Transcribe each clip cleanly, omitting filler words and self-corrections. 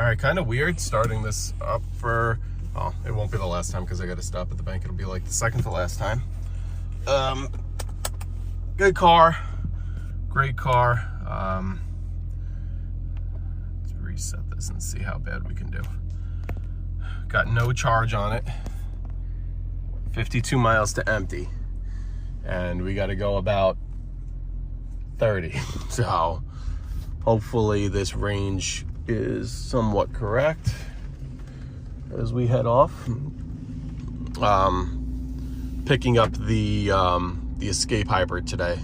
right, kind of weird starting this up for, oh, it won't be the last time because I got to stop at the bank. It'll be like the second to last time. Good car, great car. Let's reset this and see how bad we can do. Got no charge on it. 52 miles to empty. And we got to go about 30. So hopefully this range is somewhat correct as we head off. Picking up the Escape Hybrid today.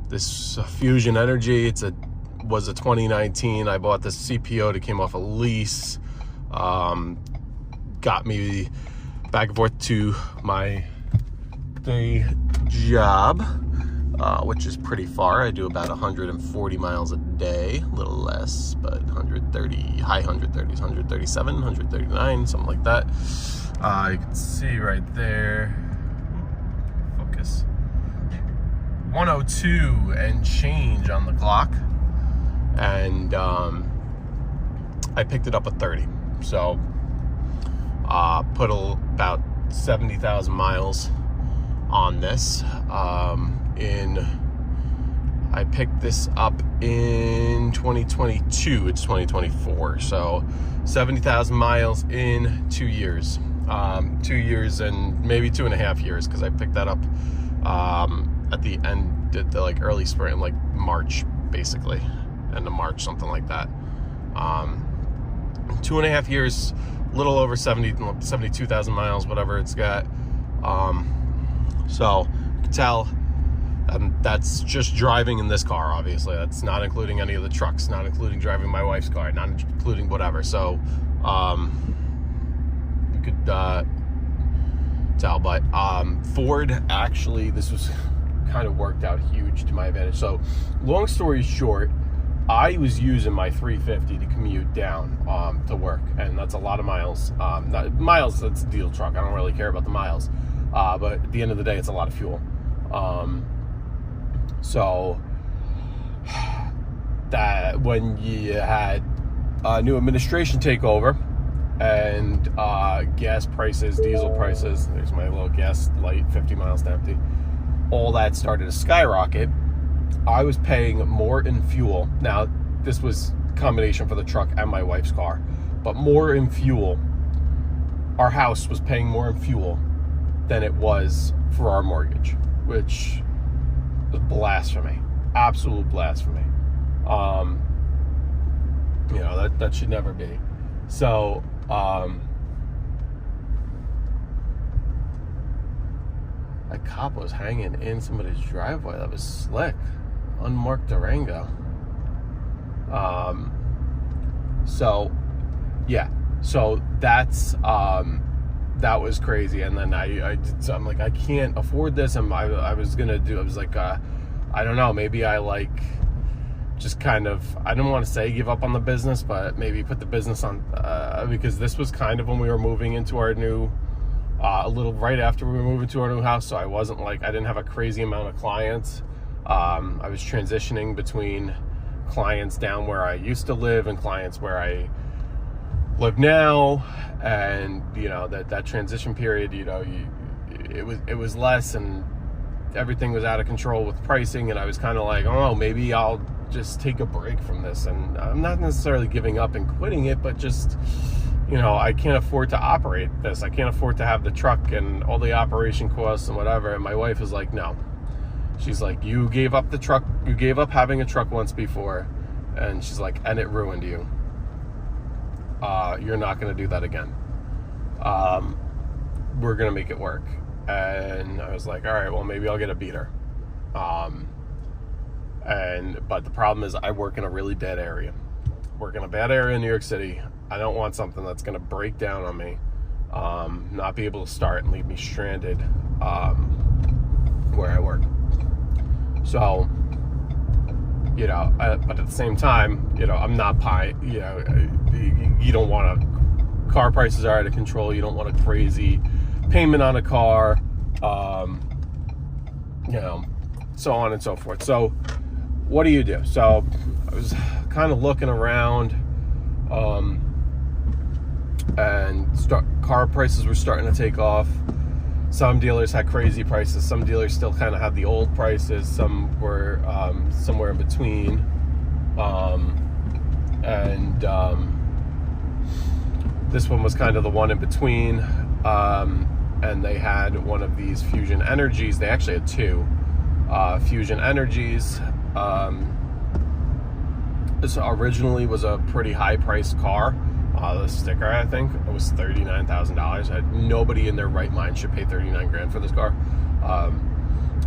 This Fusion Energi, was a 2019. I bought this CPO that came off a lease. Got me back and forth to my day job, which is pretty far. I do about 140 miles a day, a little less, but 130, high 130s, 137, 139, something like that. You can see right there, focus, 102 and change on the clock. And I picked it up at 30. So put about 70,000 miles on this. I picked this up in 2022. It's 2024. So 70,000 miles in 2 years. 2 years and maybe 2.5 years, because I picked that up at the end, at the early spring, like March, basically. End of March, something like that. 2.5 years, a little over 72,000 miles, whatever it's got. So you can tell that's just driving in this car, obviously. That's not including any of the trucks, not including driving my wife's car, not including whatever. So you could tell, but Ford, actually, this was kind of worked out huge to my advantage. So long story short, I was using my 350 to commute down to work, and that's a lot of miles. Miles, that's a diesel truck. I don't really care about the miles, but at the end of the day, it's a lot of fuel. So that when you had a new administration take over, and gas prices, diesel prices, there's my little gas light, 50 miles to empty, all that started to skyrocket. I was paying more in fuel. Now, this was a combination for the truck and my wife's car, but more in fuel. Our house was paying more in fuel than it was for our mortgage, which was blasphemy, absolute blasphemy. That should never be. So, that cop was hanging in somebody's driveway. That was slick. Unmarked Durango. So that's that was crazy. And then I'm like, I can't afford this. And I was like, I don't know, maybe I just kind of, I don't want to say give up on the business, but maybe put the business on, because this was kind of when we were moving into our new, a little right after we were moving to our new house. So I wasn't I didn't have a crazy amount of clients. I was transitioning between clients down where I used to live and clients where I live now, and that transition period, it was less, and everything was out of control with pricing, and I was kind of like, oh, maybe I'll just take a break from this. And I'm not necessarily giving up and quitting it, but just I can't afford to operate this. I can't afford to have the truck and all the operation costs and whatever. And my wife is like, no. She's like, you gave up the truck. You gave up having a truck once before. And she's like, and it ruined you. You're not going to do that again. We're going to make it work. And I was like, all right, well, maybe I'll get a beater. But the problem is I work in a really bad area. Work in a bad area in New York City. I don't want something that's going to break down on me, not be able to start and leave me stranded where I work. So, but at the same time, I'm not pie. You don't want car prices are out of control. You don't want a crazy payment on a car, so on and so forth. So what do you do? So I was kind of looking around, and car prices were starting to take off. Some dealers had crazy prices. Some dealers still kind of had the old prices. Some were somewhere in between. This one was kind of the one in between. And they had one of these Fusion Energies. They actually had two Fusion Energies. This originally was a pretty high-priced car. The sticker, I think, it was $39,000. Nobody in their right mind should pay 39 grand for this car.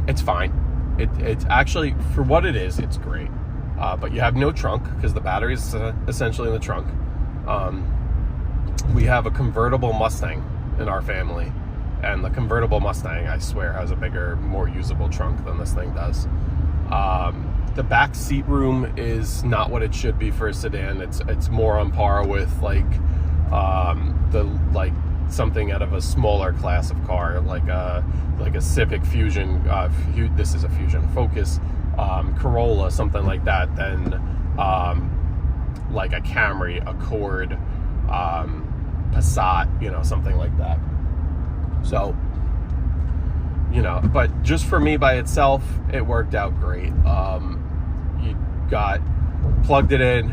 It's fine. It's actually, for what it is, it's great. But you have no trunk because the battery is essentially in the trunk. We have a convertible Mustang in our family, and the convertible Mustang, I swear, has a bigger, more usable trunk than this thing does. The back seat room is not what it should be for a sedan. It's more on par with like something out of a smaller class of car, like a Civic Fusion. This is a Fusion Focus, Corolla, something like that. Than like a Camry, Accord, Passat, something like that. So, but just for me by itself, it worked out great. You plugged it in.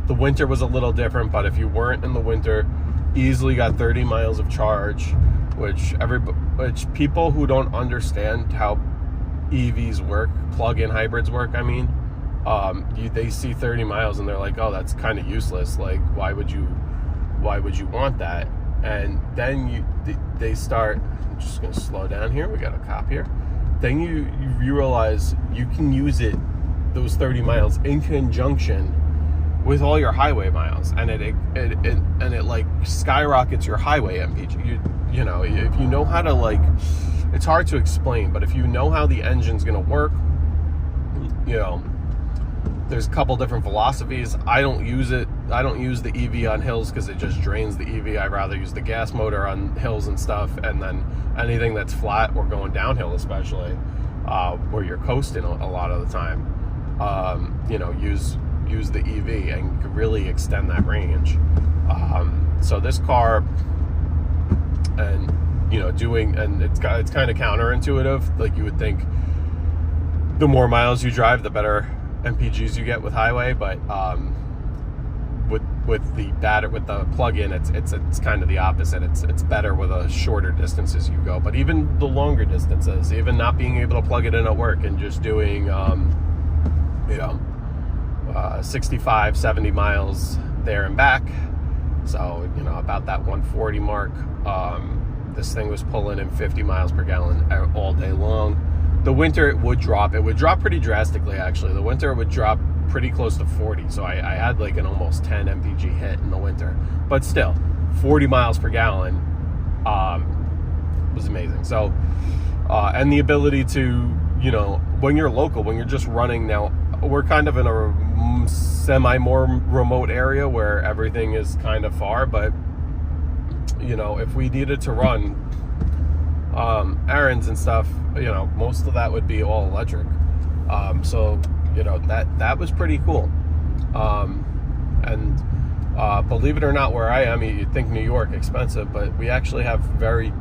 The winter was a little different, but if you weren't in the winter, easily got 30 miles of charge, which people who don't understand how EVs work, plug-in hybrids work, I mean, they see 30 miles and they're like, oh, that's kind of useless. Like, why would you want that? And then they start. I'm just gonna slow down here. We got a cop here. Then you realize you can use those 30 miles in conjunction with all your highway miles, and it like skyrockets your highway MPG. If you know how to, it's hard to explain, but if you know how the engine's gonna work, there's a couple different philosophies. I don't use the EV on hills because it just drains the EV. I'd rather use the gas motor on hills and stuff, and then anything that's flat or going downhill, especially where you're coasting a lot of the time, use the EV and really extend that range. So this car, and it's kind of counterintuitive. Like, you would think the more miles you drive, the better MPGs you get with highway, but with the plug-in, it's kind of the opposite. It's better with the shorter distances you go, but even the longer distances, even not being able to plug it in at work and just doing 65, 70 miles there and back, so about that 140 mark, this thing was pulling in 50 miles per gallon all day long. The winter, it would drop pretty drastically, actually. The winter, it would drop pretty close to 40, so I had like an almost 10 MPG hit in the winter, but still 40 miles per gallon was amazing. So and the ability to, when you're local, when you're just running, now we're kind of in a more remote area where everything is kind of far, but if we needed to run errands and stuff, most of that would be all electric. So that was pretty cool. And believe it or not, where I am, you'd think New York expensive, but we actually have very,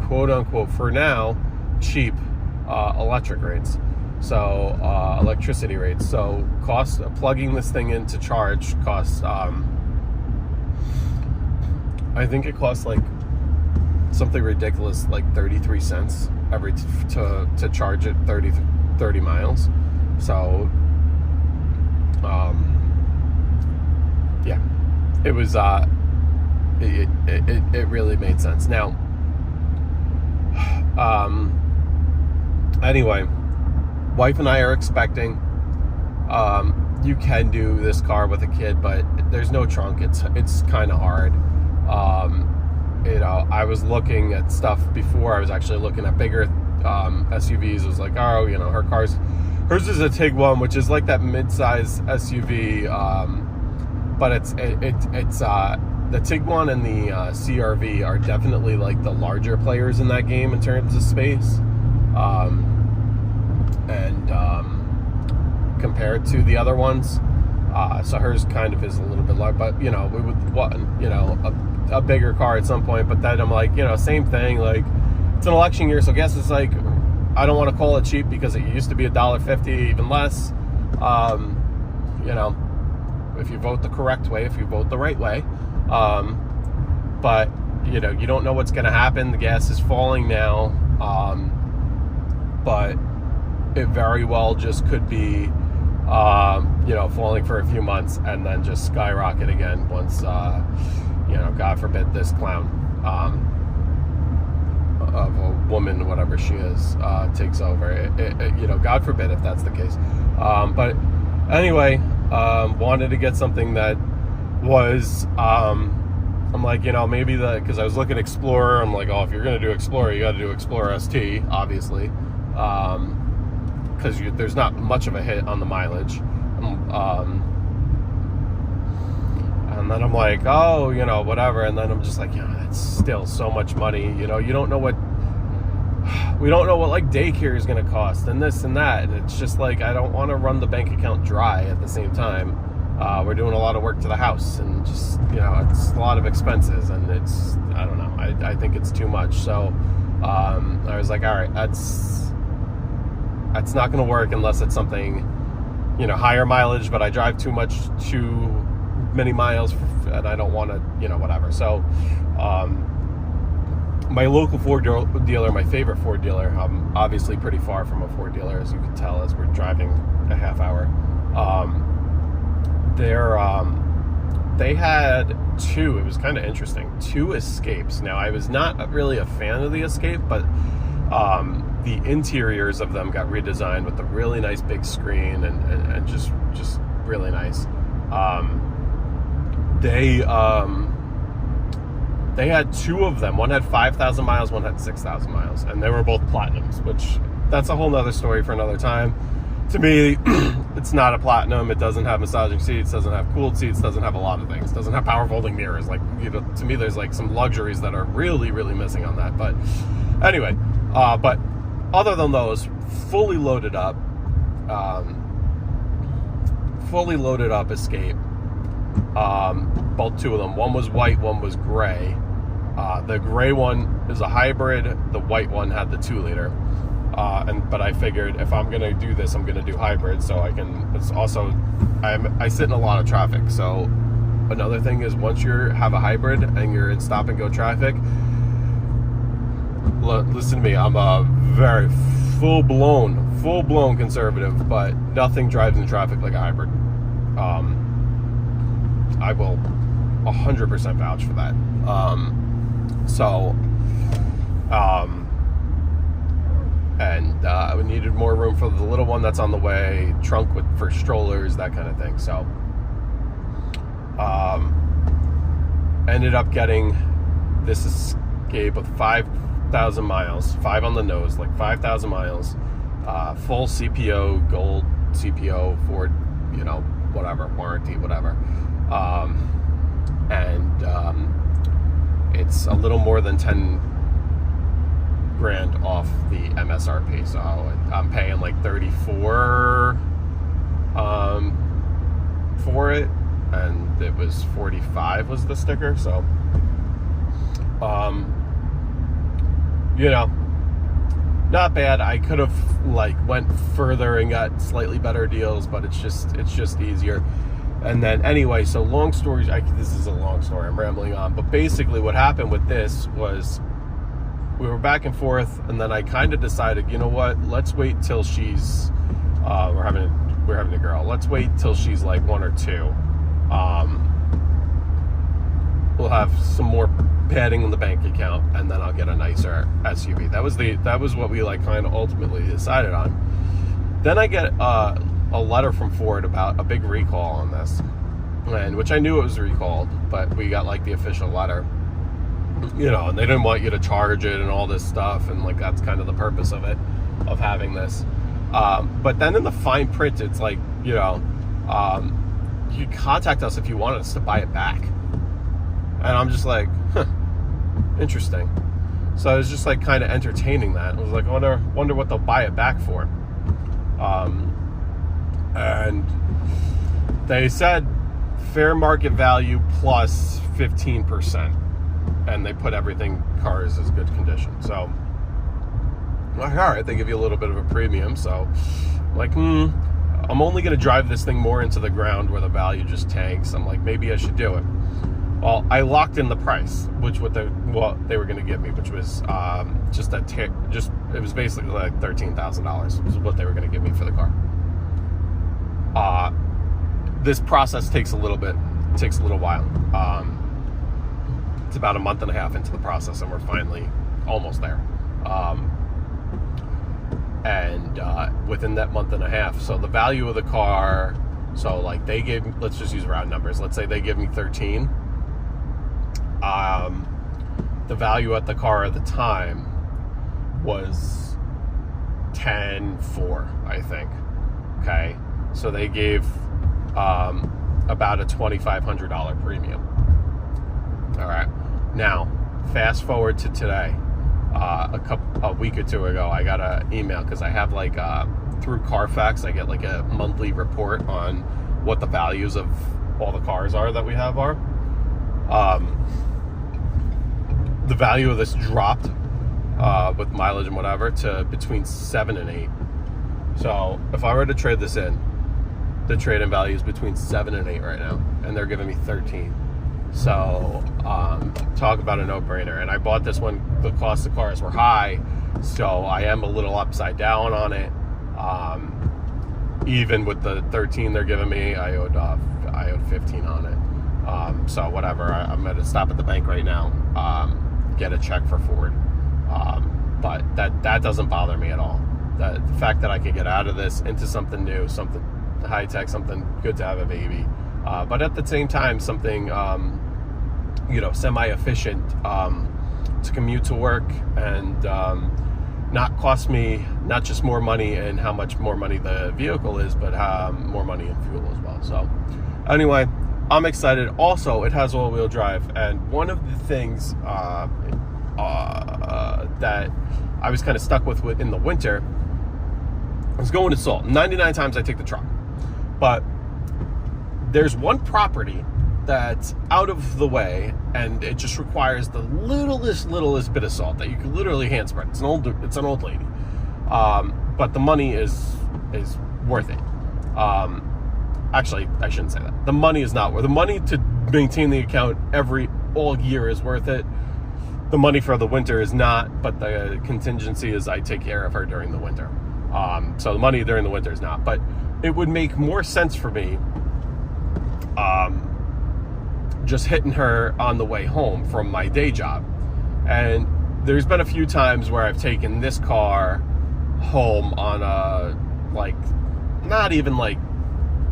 quote unquote, for now, cheap electric rates. So electricity rates. So cost plugging this thing in to charge costs, I think it costs like something ridiculous, like 33 cents to charge it 30 miles. So yeah, it was it really made sense. Now anyway, wife and I are expecting. You can do this car with a kid, but there's no trunk. It's kind of hard. I was looking at stuff before. I was actually looking at bigger SUVs. It was like, hers is a Tiguan, which is like that mid-size SUV, but it's the Tiguan and the CR-V are definitely like the larger players in that game in terms of space. and compared to the other ones, so hers kind of is a little bit low, but we would want a bigger car at some point. But then I'm like, same thing, like it's an election year, so I guess it's like I don't want to call it cheap because it used to be $1.50, even less. If you vote the correct way, if you vote the right way, but you don't know what's going to happen. The gas is falling now, but it very well just could be falling for a few months and then just skyrocket again once God forbid this clown of a woman, whatever she is, takes over. God forbid if that's the case. But anyway, wanted to get something that was, I'm like, maybe because I was looking at Explorer. I'm like, oh, if you're going to do Explorer, you got to do Explorer ST, obviously, because there's not much of a hit on the mileage. And then I'm like, oh, whatever. And then I'm just like, that's still so much money. We don't know what like daycare is going to cost and this and that. And it's just like, I don't want to run the bank account dry at the same time. We're doing a lot of work to the house, and just, it's a lot of expenses, and it's, I don't know, I think it's too much. So I was like, all right, that's not going to work unless it's something, higher mileage, but I drive too many miles, and I don't want to, whatever. So my local Ford dealer, my favorite Ford dealer, I'm obviously pretty far from a Ford dealer, as you can tell, as we're driving a half hour. They had it was kind of interesting, 2 Escapes. Now, I was not really a fan of the Escape, but the interiors of them got redesigned with a really nice big screen and just really nice. They had 2 of them. One had 5,000 miles, one had 6,000 miles, and they were both Platinums, which that's a whole nother story for another time. To me, it's not a Platinum. It doesn't have massaging seats, doesn't have cooled seats, doesn't have a lot of things, doesn't have power folding mirrors. Like, to me, there's like some luxuries that are really, really missing on that. But anyway, but other than those, fully loaded up Escape. Both 2 of them. One was white, one was gray. The gray one is a hybrid. The white one had the 2-liter. But I figured if I'm gonna do this, I'm gonna do hybrid, so I can. It's also, I sit in a lot of traffic. So another thing is, once you have a hybrid and you're in stop and go traffic, listen to me. I'm a very full blown conservative, but nothing drives in traffic like a hybrid. I will 100% vouch for that. We needed more room for the little one that's on the way, trunk for strollers, that kind of thing. So ended up getting this Escape with 5,000 miles, 5 on the nose, like 5,000 miles, full CPO, gold CPO, Ford, whatever, warranty, whatever. It's a little more than 10 grand off the MSRP, so I'm paying like 34 for it, and it was 45 was the sticker. So not bad. I could have went further and got slightly better deals, but it's just easier. And then anyway, so long story, this is a long story, I'm rambling on, but basically what happened with this was we were back and forth, and then I kind of decided, what, let's wait till she's we're having a girl, let's wait till she's like 1 or 2. We'll have some more padding in the bank account, and then I'll get a nicer SUV. That was what we kind of ultimately decided on. Then I get a letter from Ford about a big recall on this, and which I knew it was recalled, but we got the official letter, and they didn't want you to charge it and all this stuff, and that's kind of the purpose of it, of having this. But then in the fine print, it's you contact us if you want us to buy it back. And I'm just like, interesting. So I was just kind of entertaining that. I was like, I wonder what they'll buy it back for. And they said fair market value plus 15%, and they put everything cars as good condition. So, all right, they give you a little bit of a premium. So, I'm like, I'm only going to drive this thing more into the ground where the value just tanks. I'm like, maybe I should do it. Well, I locked in the price, which what they were going to give me, which was it was basically like $13,000 was what they were going to give me for the car. This process takes a little while. It's about a month and a half into the process, and we're finally almost there. Within that month and a half, so the value of the car, so like they gave, let's just use round numbers. Let's say they give me 13. The value at the car at the time was 10.4, I think. Okay, so they gave about a $2,500 premium. All right, now fast forward to today. A week or two ago, I got an email because I have like through Carfax, I get like a monthly report on what the values of all the cars are that we have are. The value of this dropped with mileage and whatever to between 7 and 8. So if I were to trade this in, the trade-in value is between 7 and 8 right now, and they're giving me 13. So talk about a no-brainer. And I bought this when the cost of cars were high, so I am a little upside down on it. Even with the 13 they're giving me, I owed 15 on it. So whatever, I'm gonna stop at the bank right now, get a check for Ford. But that doesn't bother me at all. The fact that I could get out of this into something new, something high tech, something good to have a baby. But at the same time, something semi-efficient to commute to work and not cost me not just more money and how much more money the vehicle is, but more money in fuel as well. So anyway, I'm excited. Also, it has all-wheel drive, and one of the things that I was kind of stuck with in the winter was going to Salt. 99 times I take the truck, but there's one property that's out of the way, and it just requires the littlest bit of salt that you can literally hand spread. It's an old lady, but the money is worth it. Actually, I shouldn't say that. The money is not worth. The money to maintain the account all year is worth it. The money for the winter is not, but the contingency is I take care of her during the winter. So the money during the winter is not, but it would make more sense for me just hitting her on the way home from my day job. And there's been a few times where I've taken this car home on a, like, not even like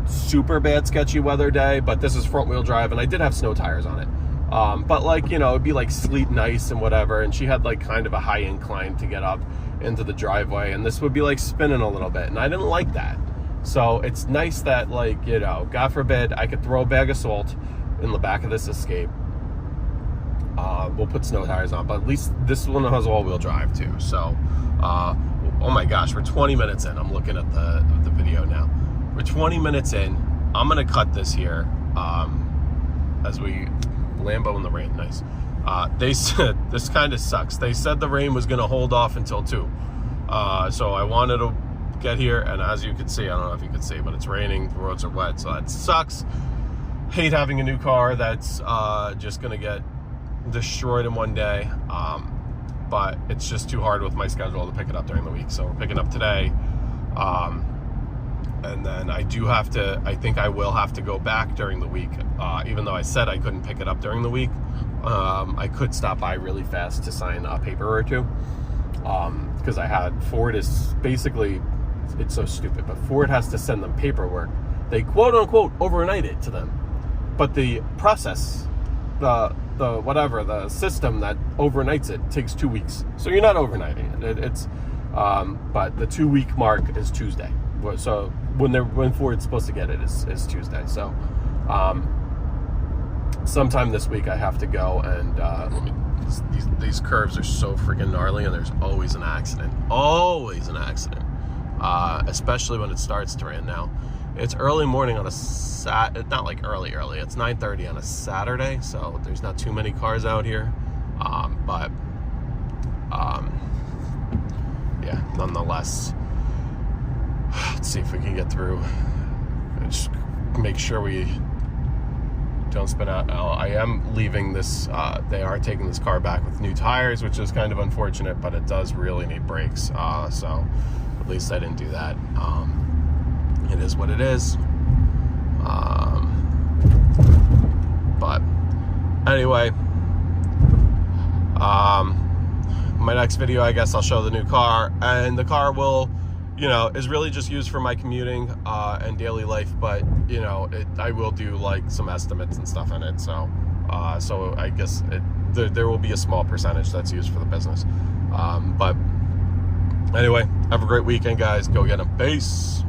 super bad sketchy weather day, but this is front wheel drive, and I did have snow tires on it. But like, it'd be like sleet and ice and whatever, and she had like kind of a high incline to get up into the driveway, and this would be like spinning a little bit, and I didn't like that. So it's nice that, like, God forbid, I could throw a bag of salt in the back of this Escape. We'll put snow tires on, but at least this one has all-wheel drive too. So, oh my gosh, we're 20 minutes in. I'm looking at the video now. We're 20 minutes in. I'm gonna cut this here as we Lambo in the rain. Nice. They said, this kind of sucks. They said the rain was gonna hold off until 2. So I wanted to get here, and as you can see, I don't know if you can see, but it's raining, the roads are wet, so that sucks. Hate having a new car that's just gonna get destroyed in one day, but it's just too hard with my schedule to pick it up during the week. So we're picking up today, and then I think I will have to go back during the week, even though I said I couldn't pick it up during the week. I could stop by really fast to sign a paper or two, because Ford is basically, it's so stupid, but Ford has to send them paperwork. They quote unquote overnight it to them, but the process, the system that overnights it takes 2 weeks. So you're not overnighting it. But the 2-week mark is Tuesday. So when Ford's supposed to get it is Tuesday. So sometime this week I have to go, and these curves are so freaking gnarly, and there's always an accident. Always an accident. especially when it starts to rain now. It's early morning on a not like early, it's 9:30 on a Saturday, so there's not too many cars out here, but yeah, nonetheless, let's see if we can get through. Just make sure we don't spin out. I am leaving this, they are taking this car back with new tires, which is kind of unfortunate, but it does really need brakes, so at least I didn't do that. It is what it is. But anyway, my next video, I guess I'll show the new car, and the car will, is really just used for my commuting and daily life, but I will do like some estimates and stuff in it, so I guess there will be a small percentage that's used for the business. But anyway, have a great weekend, guys. Go get them. Peace.